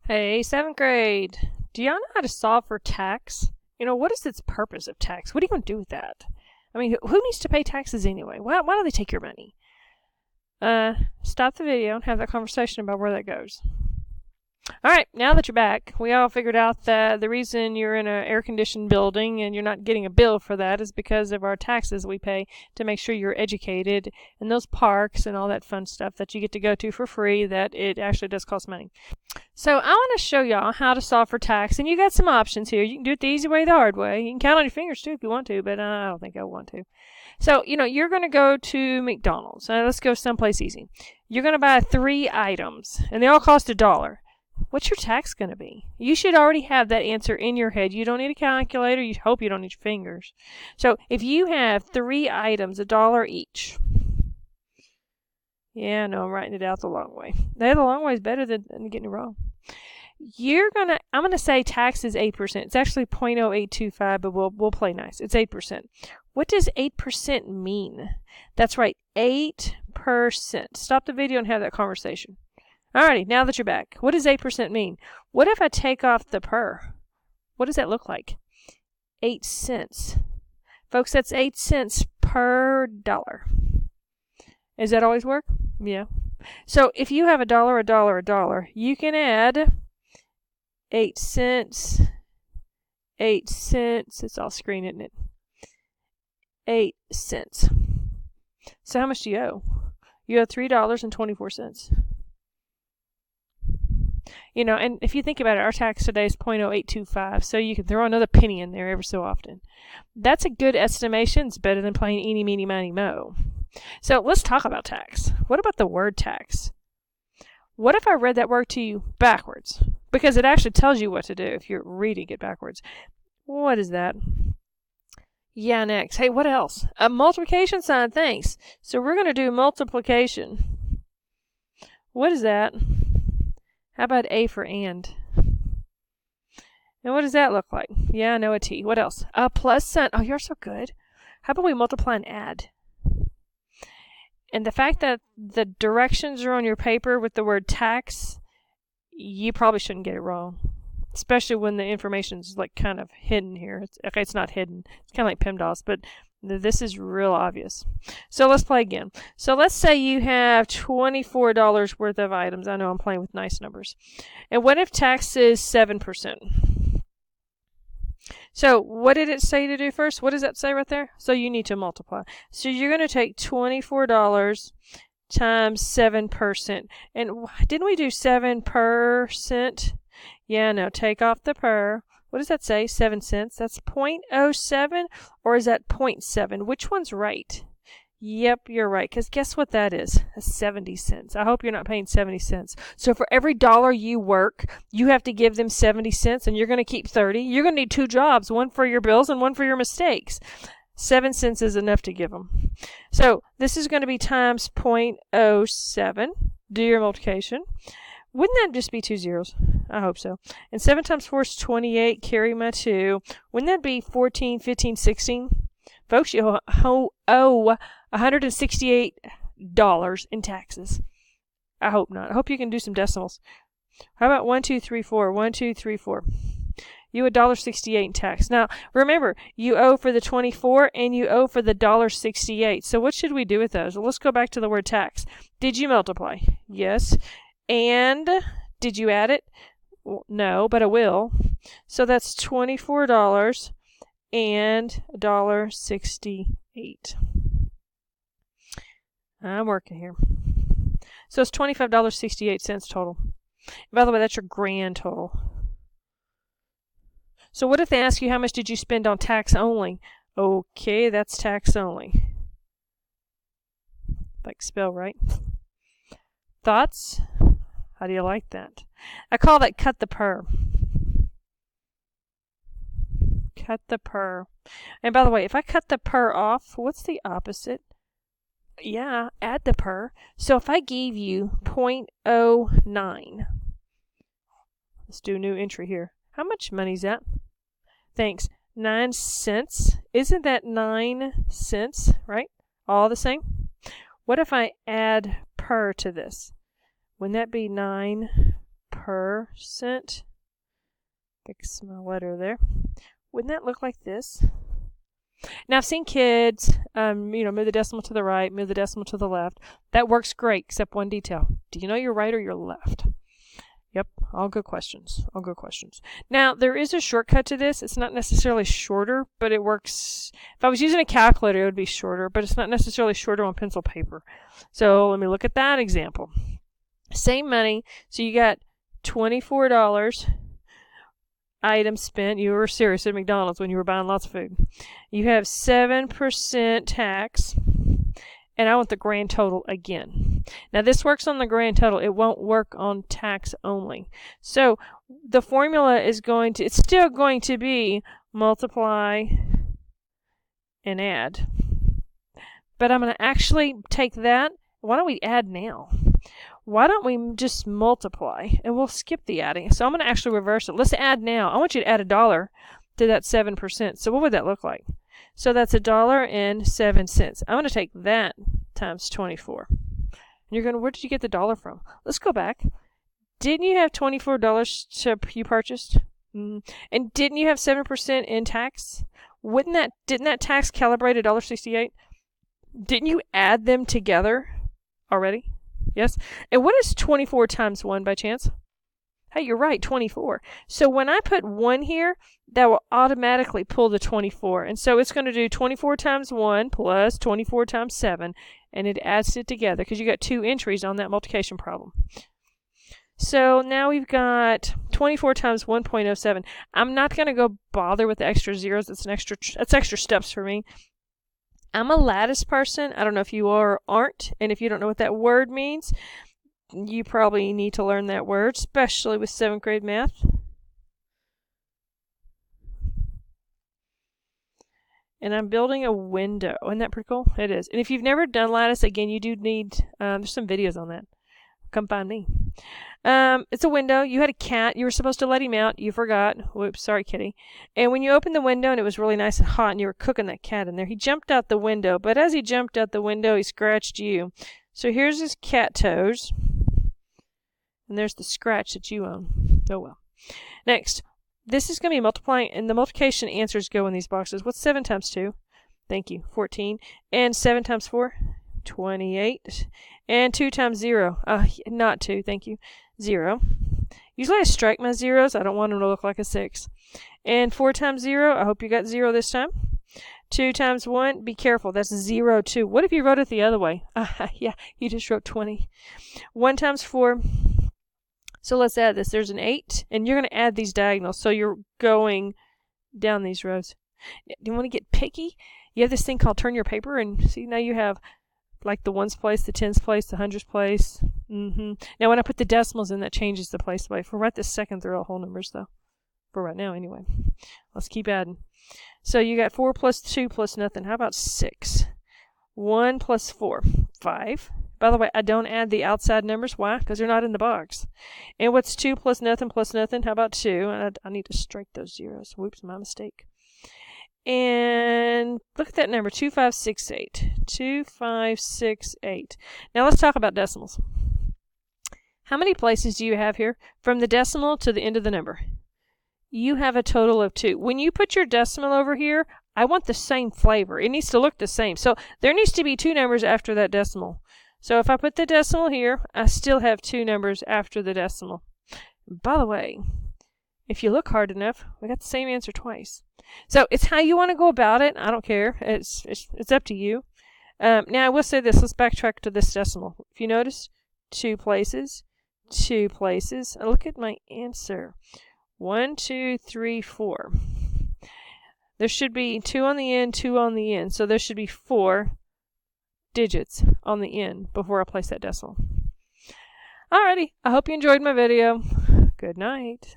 Hey, 7th grade. Do y'all know how to solve for tax? What is its purpose of tax? What are you going to do with that? I mean, who needs to pay taxes anyway? Why do they take your money? Stop the video and have that conversation about where that goes. Alright, now that you're back, we all figured out that the reason you're in an air-conditioned building and you're not getting a bill for that is because of our taxes we pay to make sure you're educated in those parks and all that fun stuff that you get to go to for free, that it actually does cost money. So I want to show y'all how to solve for tax, and you got some options here. You can do it the easy way, the hard way. You can count on your fingers too if you want to, but I don't think I want to. So, you're going to go to McDonald's. Let's go someplace easy. You're going to buy 3 items, and they all cost $1. What's your tax going to be? You should already have that answer in your head. You don't need a calculator. You hope you don't need your fingers. So if you have 3 items, $1 each. Yeah, no, I'm writing it out the long way. The long way is better than getting it wrong. I'm gonna say tax is 8%. It's actually 0.0825, but we'll play nice. It's 8%. What does 8% mean? That's right, 8%. Stop the video and have that conversation. Alrighty, now that you're back, what does 8% mean? What if I take off the per? What does that look like? 8 cents. Folks, that's 8 cents per dollar. Does that always work? Yeah. So if you have $1, you can add 8 cents, 8 cents. It's all screen, isn't it? 8 cents. So how much do you owe? You owe $3.24. And if you think about it, our tax today is 0.0825, so you can throw another penny in there every so often. That's a good estimation. It's better than playing eeny, meeny, miny, moe. So let's talk about tax. What about the word tax? What if I read that word to you backwards? Because it actually tells you what to do if you're reading it backwards. What is that? Yeah, next. Hey, what else? A multiplication sign, thanks. So we're going to do multiplication. What is that? How about A for and? And what does that look like? Yeah, I know a T. What else? A plus sign. Oh, you're so good. How about we multiply and add? And the fact that the directions are on your paper with the word tax, you probably shouldn't get it wrong. Especially when the information's kind of hidden here. It's not hidden. It's kind of like PEMDAS, but this is real obvious. So let's play again. So let's say you have $24 worth of items. I know I'm playing with nice numbers. And what if tax is 7%? So what did it say to do first? What does that say right there? So you need to multiply. So you're going to take $24 times 7%. And didn't we do 7%? Yeah, no, take off the per. What does that say? 7 cents. That's 0.07, or is that 0.7? Which one's right? Yep, you're right, because guess what that is? 70 cents. I hope you're not paying 70 cents. So for every dollar you work, you have to give them 70 cents, and you're going to keep 30. You're going to need 2 jobs, one for your bills and one for your mistakes. 7 cents is enough to give them. So this is going to be times 0.07. Do your multiplication. Wouldn't that just be 2 zeros? I hope so. And 7 times 4 is 28. Carry my 2. Wouldn't that be 14, 15, 16? Folks, you owe $168 in taxes. I hope not. I hope you can do some decimals. How about 1, 2, 3, 4? 1, 2, 3, 4. You owe $1.68 in tax. Now, remember, you owe for the 24 and you owe for the $1.68. So what should we do with those? Well, let's go back to the word tax. Did you multiply? Yes. And did you add it? Well, no, but I will. So that's $24 and $1.68. I'm working here. So it's $25.68 total. And by the way, that's your grand total. So what if they ask you how much did you spend on tax only? Okay, that's tax only. Like spell right. Thoughts? How do you like that? I call that cut the per. Cut the per. And by the way, if I cut the per off, what's the opposite? Yeah, add the per. So if I gave you 0.09, let's do a new entry here. How much money is that? Thanks. 9 cents. Isn't that 9 cents, right? All the same? What if I add per to this? Wouldn't that be 9 per? percent. Fix my letter there. Wouldn't that look like this? Now, I've seen kids, move the decimal to the right, move the decimal to the left. That works great, except one detail. Do you know your right or your left? Yep, all good questions. All good questions. Now, there is a shortcut to this. It's not necessarily shorter, but it works. If I was using a calculator, it would be shorter, but it's not necessarily shorter on pencil paper. So let me look at that example. Same money. So you got $24 items spent. You were serious at McDonald's when you were buying lots of food. You have 7% tax, and I want the grand total again. Now, this works on the grand total. It won't work on tax only. So the formula is it's still going to be multiply and add. But I'm going to actually take that. Why don't we add now? Why don't we just multiply, and we'll skip the adding. So I'm going to actually reverse it. Let's add now. I want you to add $1 to that 7%. So what would that look like? So that's $1.07. I'm going to take that times 24. And you're going, where did you get the dollar from? Let's go back. Didn't you have $24 you purchased? And didn't you have 7% in tax? Didn't that tax calibrate $1.68? Didn't you add them together already? Yes? And what is 24 times 1 by chance? Hey, you're right, 24. So when I put 1 here, that will automatically pull the 24. And so it's going to do 24 times 1 plus 24 times 7, and it adds it together because you got 2 entries on that multiplication problem. So now we've got 24 times 1.07. I'm not going to go bother with the extra zeros. That's extra steps for me. I'm a lattice person. I don't know if you are or aren't. And if you don't know what that word means, you probably need to learn that word, especially with 7th grade math. And I'm building a window. Isn't that pretty cool? It is. And if you've never done lattice, again, you do need, there's some videos on that. Come find me. It's a window. You had a cat. You were supposed to let him out. You forgot. Whoops, sorry, kitty. And when you opened the window and it was really nice and hot and you were cooking that cat in there, he jumped out the window. But as he jumped out the window, he scratched you. So here's his cat toes. And there's the scratch that you own. Oh, well. Next, this is going to be multiplying, and the multiplication answers go in these boxes. What's 7 times 2? Thank you, 14. And 7 times 4? 28. And 2 times 0. Not 2, thank you. 0. Usually I strike my zeros. I don't want them to look like a 6. And 4 times 0, I hope you got 0 this time. 2 times 1, be careful, that's 0, 2. What if you wrote it the other way? Yeah, you just wrote 20. 1 times 4. So let's add this. There's an 8, and you're going to add these diagonals. So you're going down these rows. Do you want to get picky? You have this thing called turn your paper, and see, now you have like the ones place, the tens place, the hundreds place. Now when I put the decimals in, that changes the place by. For right this second, they're all whole numbers, though. For right now, anyway. Let's keep adding. So you got 4 plus 2 plus nothing. How about 6? 1 plus 4. 5. By the way, I don't add the outside numbers. Why? Because they're not in the box. And what's 2 plus nothing plus nothing? How about 2? And I need to strike those zeros. Whoops, my mistake. And look at that number, 2568. 2568. Now let's talk about decimals. How many places do you have here? From the decimal to the end of the number. You have a total of 2. When you put your decimal over here, I want the same flavor. It needs to look the same. So there needs to be 2 numbers after that decimal. So if I put the decimal here, I still have 2 numbers after the decimal. By the way, if you look hard enough, we got the same answer twice. So it's how you want to go about it. I don't care. It's up to you. Now I will say this. Let's backtrack to this decimal. If you notice, 2 places, 2 places. And look at my answer. 1, 2, 3, 4. There should be 2 on the end, 2 on the end. So there should be 4 digits on the end before I place that decimal. Alrighty, I hope you enjoyed my video. Good night.